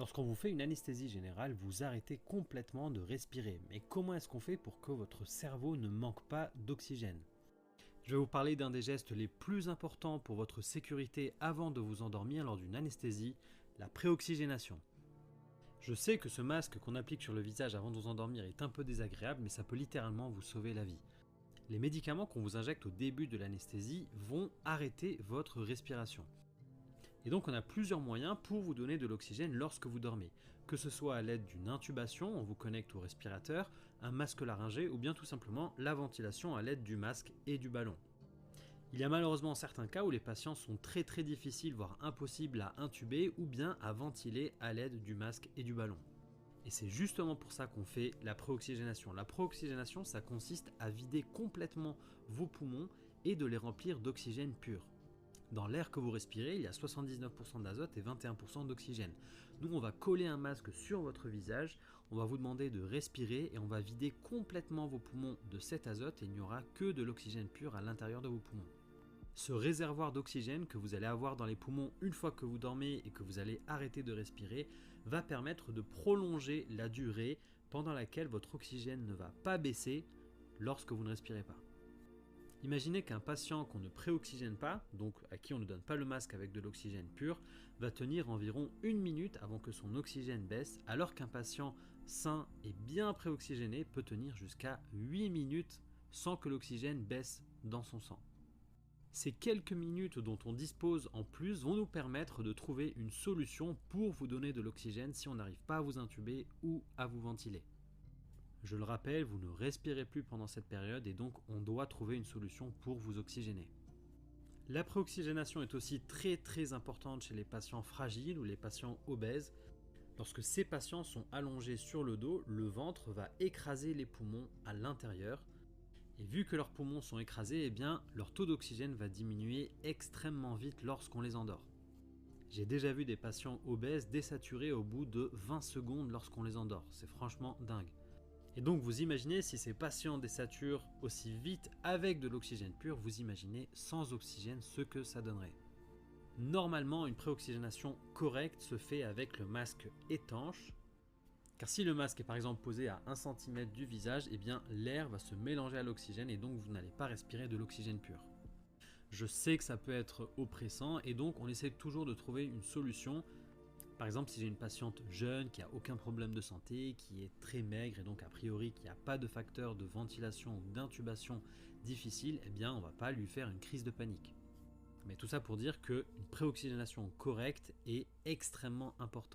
Lorsqu'on vous fait une anesthésie générale, vous arrêtez complètement de respirer. Mais comment est-ce qu'on fait pour que votre cerveau ne manque pas d'oxygène? Je vais vous parler d'un des gestes les plus importants pour votre sécurité avant de vous endormir lors d'une anesthésie, la préoxygénation. Je sais que ce masque qu'on applique sur le visage avant de vous endormir est un peu désagréable, mais ça peut littéralement vous sauver la vie. Les médicaments qu'on vous injecte au début de l'anesthésie vont arrêter votre respiration. Et donc on a plusieurs moyens pour vous donner de l'oxygène lorsque vous dormez, que ce soit à l'aide d'une intubation, on vous connecte au respirateur, un masque laryngé ou bien tout simplement la ventilation à l'aide du masque et du ballon. Il y a malheureusement certains cas où les patients sont très difficiles, voire impossibles à intuber ou bien à ventiler à l'aide du masque et du ballon. Et c'est justement pour ça qu'on fait la préoxygénation. La préoxygénation, ça consiste à vider complètement vos poumons et de les remplir d'oxygène pur. Dans l'air que vous respirez, il y a 79% d'azote et 21% d'oxygène. Nous, on va coller un masque sur votre visage, on va vous demander de respirer et on va vider complètement vos poumons de cet azote et il n'y aura que de l'oxygène pur à l'intérieur de vos poumons. Ce réservoir d'oxygène que vous allez avoir dans les poumons une fois que vous dormez et que vous allez arrêter de respirer va permettre de prolonger la durée pendant laquelle votre oxygène ne va pas baisser lorsque vous ne respirez pas. Imaginez qu'un patient qu'on ne préoxygène pas, donc à qui on ne donne pas le masque avec de l'oxygène pur, va tenir environ 1 minute avant que son oxygène baisse, alors qu'un patient sain et bien préoxygéné peut tenir jusqu'à 8 minutes sans que l'oxygène baisse dans son sang. Ces quelques minutes dont on dispose en plus vont nous permettre de trouver une solution pour vous donner de l'oxygène si on n'arrive pas à vous intuber ou à vous ventiler. Je le rappelle, vous ne respirez plus pendant cette période et donc on doit trouver une solution pour vous oxygéner. La préoxygénation est aussi très importante chez les patients fragiles ou les patients obèses. Lorsque ces patients sont allongés sur le dos, le ventre va écraser les poumons à l'intérieur. Et vu que leurs poumons sont écrasés, eh bien, leur taux d'oxygène va diminuer extrêmement vite lorsqu'on les endort. J'ai déjà vu des patients obèses désaturés au bout de 20 secondes lorsqu'on les endort. C'est franchement dingue. Et donc vous imaginez, si ces patients désaturent aussi vite avec de l'oxygène pur, vous imaginez sans oxygène ce que ça donnerait. Normalement, une préoxygénation correcte se fait avec le masque étanche, car si le masque est par exemple posé à 1 cm du visage, eh bien l'air va se mélanger à l'oxygène et donc vous n'allez pas respirer de l'oxygène pur. Je sais que ça peut être oppressant et donc on essaie toujours de trouver une solution. Par exemple, si j'ai une patiente jeune qui n'a aucun problème de santé, qui est très maigre et donc a priori qui n'a pas de facteur de ventilation ou d'intubation difficile, eh bien on ne va pas lui faire une crise de panique. Mais tout ça pour dire qu'une préoxygénation correcte est extrêmement importante.